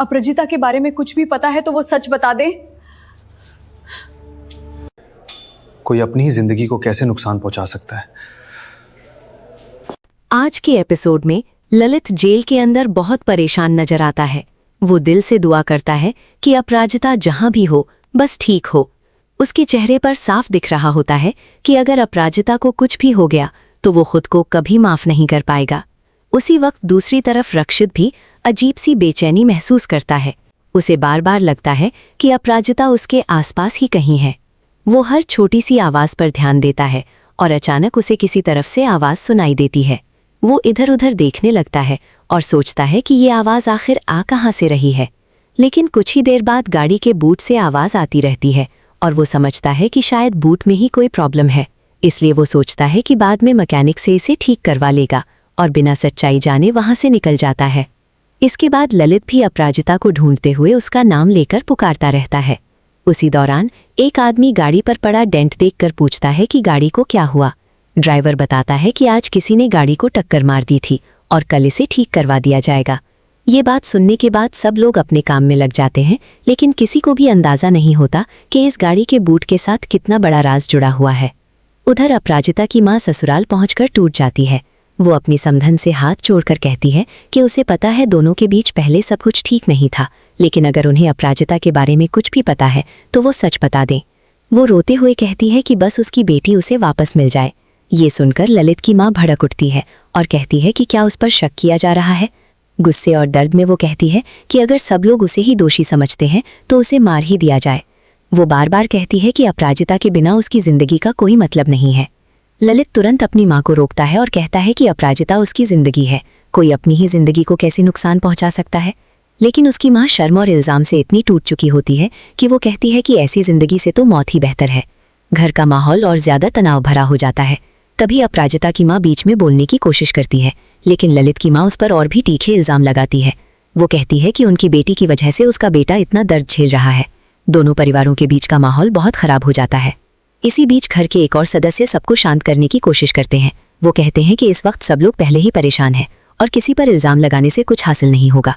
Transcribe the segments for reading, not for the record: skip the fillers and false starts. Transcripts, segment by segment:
अपराजिता के बारे में कुछ भी पता है तो वो सच बता दे। कोई अपनी ही जिंदगी को कैसे नुकसान पहुंचा सकता है। आज के एपिसोड में ललित जेल के अंदर बहुत परेशान नजर आता है। वो दिल से दुआ करता है कि अपराजिता जहां भी हो बस ठीक हो। उसके चेहरे पर साफ दिख रहा होता है कि अगर अपराजिता को कुछ भी हो गया तो वो खुद को कभी माफ नहीं कर पाएगा। उसी वक्त दूसरी तरफ रक्षित भी अजीब सी बेचैनी महसूस करता है। उसे बार बार लगता है कि अपराजिता उसके आसपास ही कहीं है। वो हर छोटी सी आवाज पर ध्यान देता है और अचानक उसे किसी तरफ से आवाज सुनाई देती है। वो इधर उधर देखने लगता है और सोचता है कि ये आवाज आखिर आ कहाँ से रही है। लेकिन कुछ ही देर बाद गाड़ी के बूट से आवाज आती रहती है और वो समझता है कि शायद बूट में ही कोई प्रॉब्लम है। इसलिए वो सोचता है कि बाद में मैकेनिक से इसे ठीक करवा लेगा और बिना सच्चाई जाने वहां से निकल जाता है। इसके बाद ललित भी अपराजिता को ढूंढते हुए उसका नाम लेकर पुकारता रहता है। उसी दौरान एक आदमी गाड़ी पर पड़ा डेंट देखकर पूछता है कि गाड़ी को क्या हुआ। ड्राइवर बताता है कि आज किसी ने गाड़ी को टक्कर मार दी थी और कल इसे ठीक करवा दिया जाएगा। ये बात सुनने के बाद सब लोग अपने काम में लग जाते हैं, लेकिन किसी को भी अंदाजा नहीं होता कि इस गाड़ी के बूट के साथ कितना बड़ा राज जुड़ा हुआ है। उधर अपराजिता की माँ ससुराल पहुंचकर टूट जाती है। वो अपनी समधन से हाथ जोड़कर कहती है कि उसे पता है दोनों के बीच पहले सब कुछ ठीक नहीं था, लेकिन अगर उन्हें अपराजिता के बारे में कुछ भी पता है तो वो सच बता दें। वो रोते हुए कहती है कि बस उसकी बेटी उसे वापस मिल जाए। ये सुनकर ललित की माँ भड़क उठती है और कहती है कि क्या उस पर शक किया जा रहा है। गुस्से और दर्द में वो कहती है कि अगर सब लोग उसे ही दोषी समझते हैं तो उसे मार ही दिया जाए। वो बार बार कहती है कि अपराजिता के बिना उसकी जिंदगी का कोई मतलब नहीं है। ललित तुरंत अपनी माँ को रोकता है और कहता है कि अपराजिता उसकी जिंदगी है, कोई अपनी ही जिंदगी को कैसे नुकसान पहुंचा सकता है। लेकिन उसकी माँ शर्म और इल्जाम से इतनी टूट चुकी होती है कि वो कहती है कि ऐसी जिंदगी से तो मौत ही बेहतर है। घर का माहौल और ज्यादा तनाव भरा हो जाता है। तभी अपराजिता की माँ बीच में बोलने की कोशिश करती है, लेकिन ललित की माँ उस पर और भी तीखे इल्जाम लगाती है। वो कहती है कि उनकी बेटी की वजह से उसका बेटा इतना दर्द झेल रहा है। दोनों परिवारों के बीच का माहौल बहुत खराब हो जाता है। इसी बीच घर के एक और सदस्य सबको शांत करने की कोशिश करते हैं। वो कहते हैं कि इस वक्त सब लोग पहले ही परेशान हैं और किसी पर इल्जाम लगाने से कुछ हासिल नहीं होगा।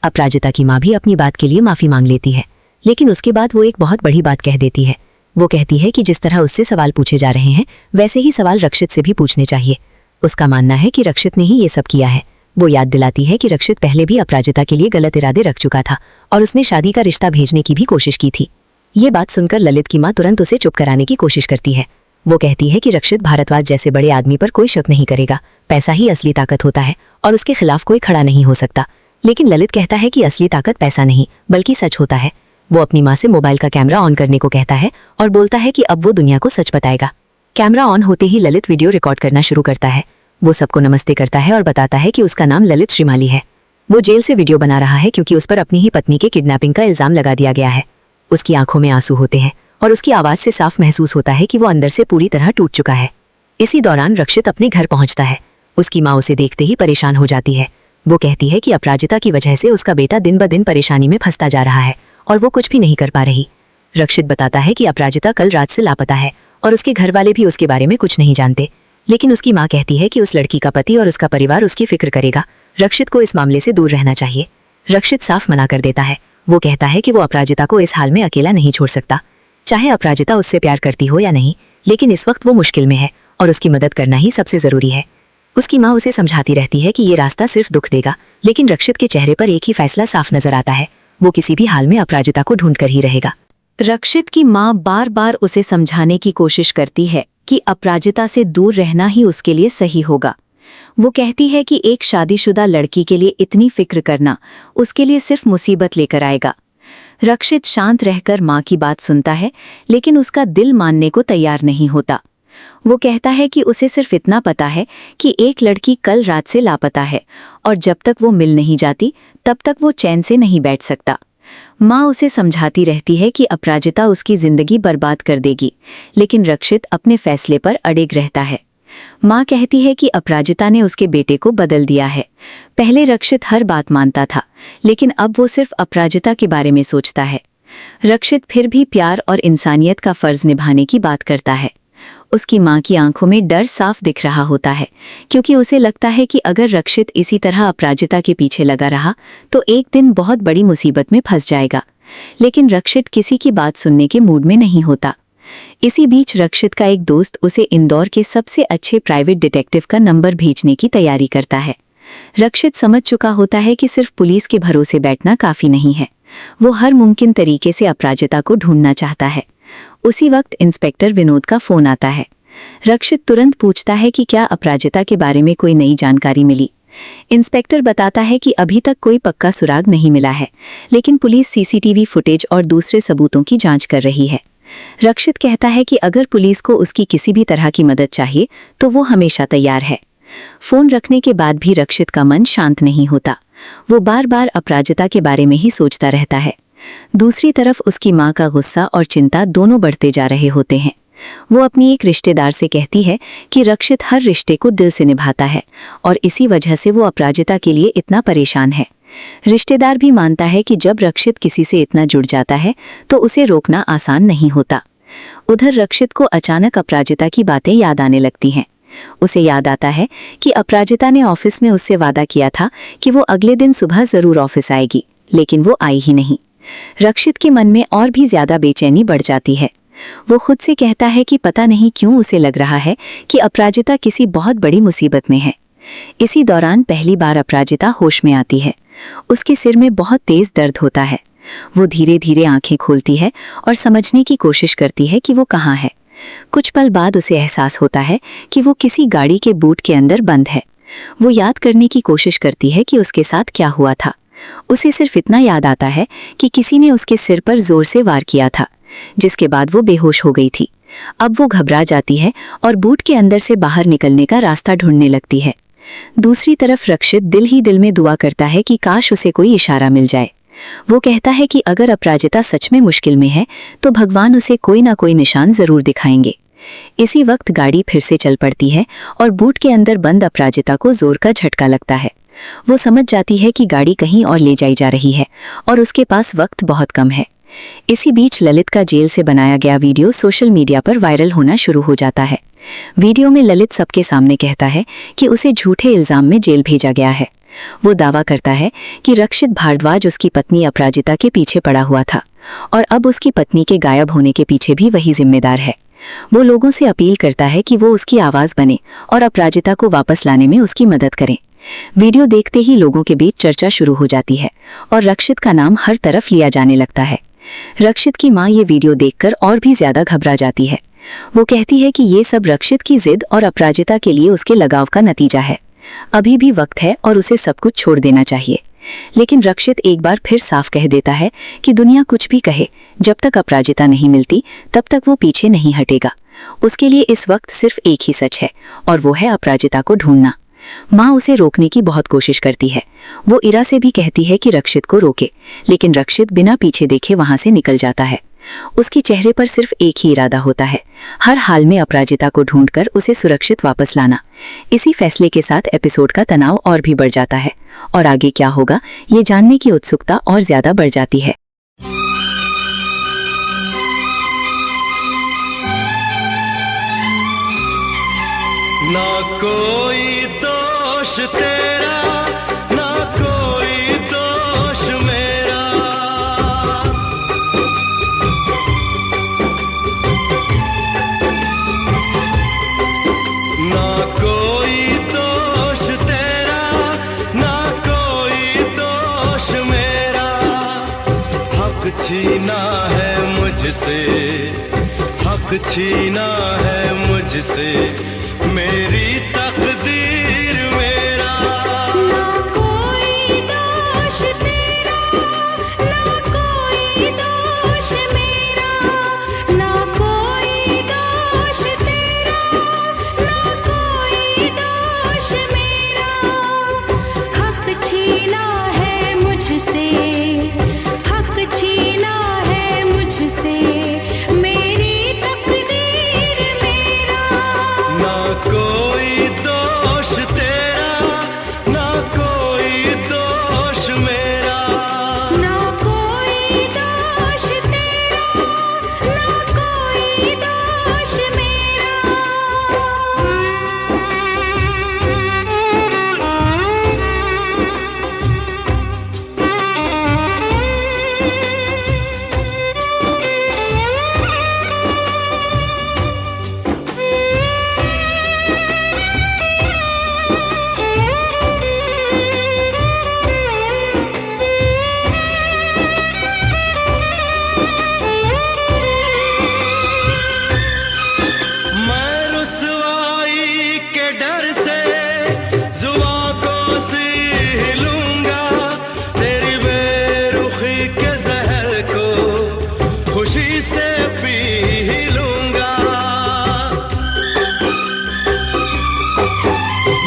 अपराजिता की माँ भी अपनी बात के लिए माफी मांग लेती है, लेकिन उसके बाद वो एक बहुत बड़ी बात कह देती है। वो कहती है कि जिस तरह उससे सवाल पूछे जा रहे हैं वैसे ही सवाल रक्षित से भी पूछने चाहिए। उसका मानना है कि रक्षित ने ही ये सब किया है। वो याद दिलाती है कि रक्षित पहले भी अपराजिता के लिए गलत इरादे रख चुका था और उसने शादी का रिश्ता भेजने की भी कोशिश की थी। ये बात सुनकर ललित की माँ तुरंत उसे चुप कराने की कोशिश करती है। वो कहती है कि रक्षित भारद्वाज जैसे बड़े आदमी पर कोई शक नहीं करेगा, पैसा ही असली ताकत होता है और उसके खिलाफ कोई खड़ा नहीं हो सकता। लेकिन ललित कहता है कि असली ताकत पैसा नहीं बल्कि सच होता है। वो अपनी माँ से मोबाइल का कैमरा ऑन करने को कहता है और बोलता है कि अब वो दुनिया को सच बताएगा। कैमरा ऑन होते ही ललित वीडियो रिकॉर्ड करना शुरू करता है। वो सबको नमस्ते करता है और बताता है कि उसका नाम ललित श्रीमाली है। वो जेल से वीडियो बना रहा है क्योंकि उस पर अपनी ही पत्नी के किडनैपिंग का इल्जाम लगा दिया गया है। उसकी आंखों में आंसू होते हैं और उसकी आवाज से साफ महसूस होता है कि वो अंदर से पूरी तरह टूट चुका है। इसी दौरान रक्षित अपने घर पहुंचता है। उसकी माँ उसे देखते ही परेशान हो जाती है। वो कहती है कि अपराजिता की वजह से उसका बेटा दिन ब दिन परेशानी में फंसता जा रहा है और वो कुछ भी नहीं कर पा रही। रक्षित बताता है कि अपराजिता कल रात से लापता है और उसके घर वाले भी उसके बारे में कुछ नहीं जानते। लेकिन उसकी माँ कहती है कि उस लड़की का पति और उसका परिवार उसकी फिक्र करेगा। रक्षित को इस मामले से दूर रहना चाहिए। रक्षित साफ मना कर देता है। वो कहता है कि वो अपराजिता को इस हाल में अकेला नहीं छोड़ सकता, चाहे अपराजिता उससे प्यार करती हो या नहीं, लेकिन इस वक्त वो मुश्किल में है और उसकी मदद करना ही सबसे जरूरी है। उसकी माँ उसे समझाती रहती है कि ये रास्ता सिर्फ दुख देगा, लेकिन रक्षित के चेहरे पर एक ही फैसला साफ नजर आता है, वो किसी भी हाल में अपराजिता को ढूंढ कर ही रहेगा। रक्षित की माँ बार बार उसे समझाने की कोशिश करती है कि अपराजिता से दूर रहना ही उसके लिए सही होगा। वो कहती है कि एक शादीशुदा लड़की के लिए इतनी फिक्र करना उसके लिए सिर्फ मुसीबत लेकर आएगा। रक्षित शांत रहकर माँ की बात सुनता है, लेकिन उसका दिल मानने को तैयार नहीं होता। वो कहता है कि उसे सिर्फ इतना पता है कि एक लड़की कल रात से लापता है और जब तक वो मिल नहीं जाती तब तक वो चैन से नहीं बैठ सकता। माँ उसे समझाती रहती है कि अपराजिता उसकी जिंदगी बर्बाद कर देगी, लेकिन रक्षित अपने फैसले पर अड़िग रहता है। माँ कहती है कि अपराजिता ने उसके बेटे को बदल दिया है। पहले रक्षित हर बात मानता था, लेकिन अब वो सिर्फ अपराजिता के बारे में सोचता है। रक्षित फिर भी प्यार और इंसानियत का फर्ज निभाने की बात करता है। उसकी माँ की आंखों में डर साफ दिख रहा होता है, क्योंकि उसे लगता है कि अगर रक्षित इसी तरह अपराजिता के पीछे लगा रहा तो एक दिन बहुत बड़ी मुसीबत में फंस जाएगा। लेकिन रक्षित किसी की बात सुनने के मूड में नहीं होता। इसी बीच रक्षित का एक दोस्त उसे इंदौर के सबसे अच्छे प्राइवेट डिटेक्टिव का नंबर भेजने की तैयारी करता है। रक्षित समझ चुका होता है कि सिर्फ पुलिस के भरोसे बैठना काफी नहीं है। वो हर मुमकिन तरीके से अपराजिता को ढूंढना चाहता है। उसी वक्त इंस्पेक्टर विनोद का फोन आता है। रक्षित तुरंत पूछता है कि क्या अपराजिता के बारे में कोई नई जानकारी मिली। इंस्पेक्टर बताता है कि अभी तक कोई पक्का सुराग नहीं मिला है, लेकिन पुलिस सीसीटीवी फुटेज और दूसरे सबूतों की जांच कर रही है। रक्षित कहता है कि अगर पुलिस को उसकी किसी भी तरह की मदद चाहिए तो वो हमेशा तैयार है। फोन रखने के बाद भी रक्षित का मन शांत नहीं होता। वो बार बार अपराजिता के बारे में ही सोचता रहता है। दूसरी तरफ उसकी माँ का गुस्सा और चिंता दोनों बढ़ते जा रहे होते हैं। वो अपनी एक रिश्तेदार से कहती है कि रक्षित हर रिश्ते को दिल से निभाता है और इसी वजह से वो अपराजिता के लिए इतना परेशान है। रिश्तेदार भी मानता है कि जब रक्षित किसी से इतना जुड़ जाता है तो उसे रोकना आसान नहीं होता। उधर रक्षित को अचानक अपराजिता की बातें याद आने लगती हैं। उसे याद आता है कि अपराजिता ने ऑफिस में उससे वादा किया था कि वो अगले दिन सुबह जरूर ऑफिस आएगी, लेकिन वो आई ही नहीं। रक्षित के मन में और भी ज्यादा बेचैनी बढ़ जाती है। वो खुद से कहता है कि पता नहीं क्यों उसे लग रहा है कि अपराजिता किसी बहुत बड़ी मुसीबत में है। इसी दौरान पहली बार अपराजिता होश में आती है। उसके सिर में बहुत तेज दर्द होता है। वो धीरे धीरे आंखें खोलती है और समझने की कोशिश करती है कि वो कहाँ है। कुछ पल बाद उसे एहसास होता है कि वो किसी गाड़ी के बूट के अंदर बंद है। वो याद करने की कोशिश करती है कि उसके साथ क्या हुआ था। उसे सिर्फ इतना याद आता है कि किसी ने उसके सिर पर जोर से वार किया था, जिसके बाद वो बेहोश हो गई थी। अब वो घबरा जाती है और बूट के अंदर से बाहर निकलने का रास्ता ढूंढने लगती है। दूसरी तरफ रक्षित दिल ही दिल में दुआ करता है कि काश उसे कोई इशारा मिल जाए। वो कहता है कि अगर अपराजिता सच में मुश्किल में है तो भगवान उसे कोई ना कोई निशान जरूर दिखाएंगे। इसी वक्त गाड़ी फिर से चल पड़ती है और बूट के अंदर बंद अपराजिता को जोर का झटका लगता है। वो समझ जाती है कि गाड़ी कहीं और ले जाई जा रही है और उसके पास वक्त बहुत कम है। इसी बीच ललित का जेल से बनाया गया वीडियो सोशल मीडिया पर वायरल होना शुरू हो जाता है। वीडियो में ललित सबके सामने कहता है कि उसे झूठे इल्जाम में जेल भेजा गया है। वो दावा करता है कि रक्षित भारद्वाज उसकी पत्नी अपराजिता के पीछे पड़ा हुआ था और अब उसकी पत्नी के गायब होने के पीछे भी वही जिम्मेदार है। वो लोगों से अपील करता है कि वो उसकी आवाज बने और अपराजिता को वापस लाने में उसकी मदद करें। वीडियो देखते ही लोगों के बीच चर्चा शुरू हो जाती है और रक्षित का नाम हर तरफ लिया जाने लगता है। रक्षित की माँ ये वीडियो देखकर और भी ज्यादा घबरा जाती है। वो कहती है कि ये सब रक्षित की जिद और अपराजिता के लिए उसके लगाव का नतीजा है। अभी भी वक्त है और उसे सब कुछ छोड़ देना चाहिए। लेकिन रक्षित एक बार फिर साफ कह देता है कि दुनिया कुछ भी कहे, जब तक अपराजिता नहीं मिलती तब तक वो पीछे नहीं हटेगा। उसके लिए इस वक्त सिर्फ एक ही सच है और वो है अपराजिता को ढूंढना। माँ उसे रोकने की बहुत कोशिश करती है। वो इरा से भी कहती है कि रक्षित को रोके, लेकिन रक्षित बिना पीछे देखे वहां से निकल जाता है। उसके चेहरे पर सिर्फ एक ही इरादा होता है, हर हाल में अपराजिता को ढूंढकर उसे सुरक्षित वापस लाना। इसी फैसले के साथ एपिसोड का तनाव और भी बढ़ जाता है और आगे क्या होगा ये जानने की उत्सुकता और ज्यादा बढ़ जाती है। ना कोई दोष तेरा, ना कोई दोष मेरा, ना कोई दोष तेरा, ना कोई दोष मेरा। हक छीना है मुझसे, हक छीना है मुझसे मेरी तकदीर मेरा। ना कोई दोष तेरा, ना कोई दोष मेरा, ना कोई दोष तेरा, ना कोई दोष मेरा। हक छीना है मुझसे, हक छीना है मुझसे मेरी तकदीर मेरा। ना कोई रुखी के जहर को खुशी से पी लूंगा।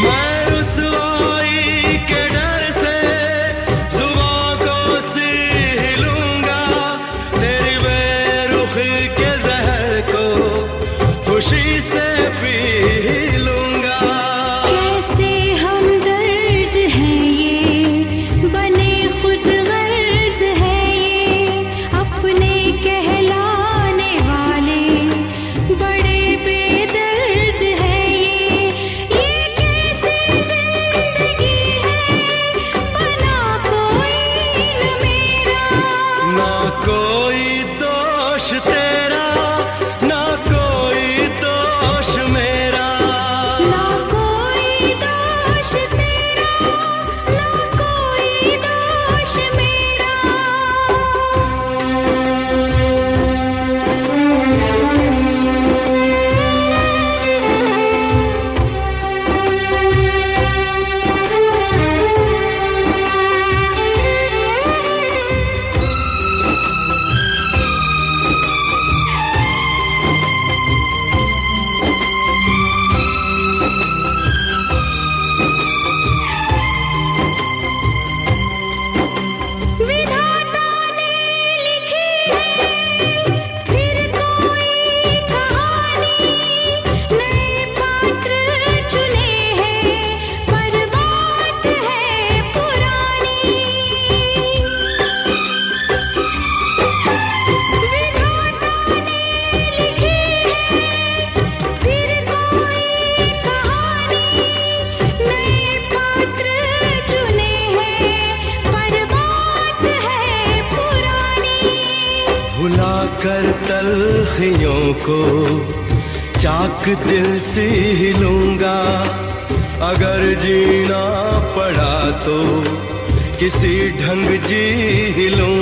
मैं रुसवाई के डर से जुबां को सील लूंगा। तेरी बेरुखी के जहर को खुशी से पी लूंगा। कैसे हमदर्द हैं ये, बने खुद गर्ज हैं ये, अपने कहलाने वाले बड़े बेदर्द हैं ये कैसी जिंदगी है, बना कोई न मेरा। ना कोई दोष तेरा, ना कोई दोष मेरा। ना कोई दोष तेरा, ना कोई दोष मेरा। विधाता ने लिखी है फिर कोई कहानी, नए पात्र चुने हैं पर बात है पुरानी। विधाता ने लिखी है फिर कोई कहानी, नए पात्र चुने हैं पर बात है पुरानी। भुला कर तलखियों को चाक दिल से लूंगा। अगर जीना पड़ा तो किसी ढंग जी लूंगा।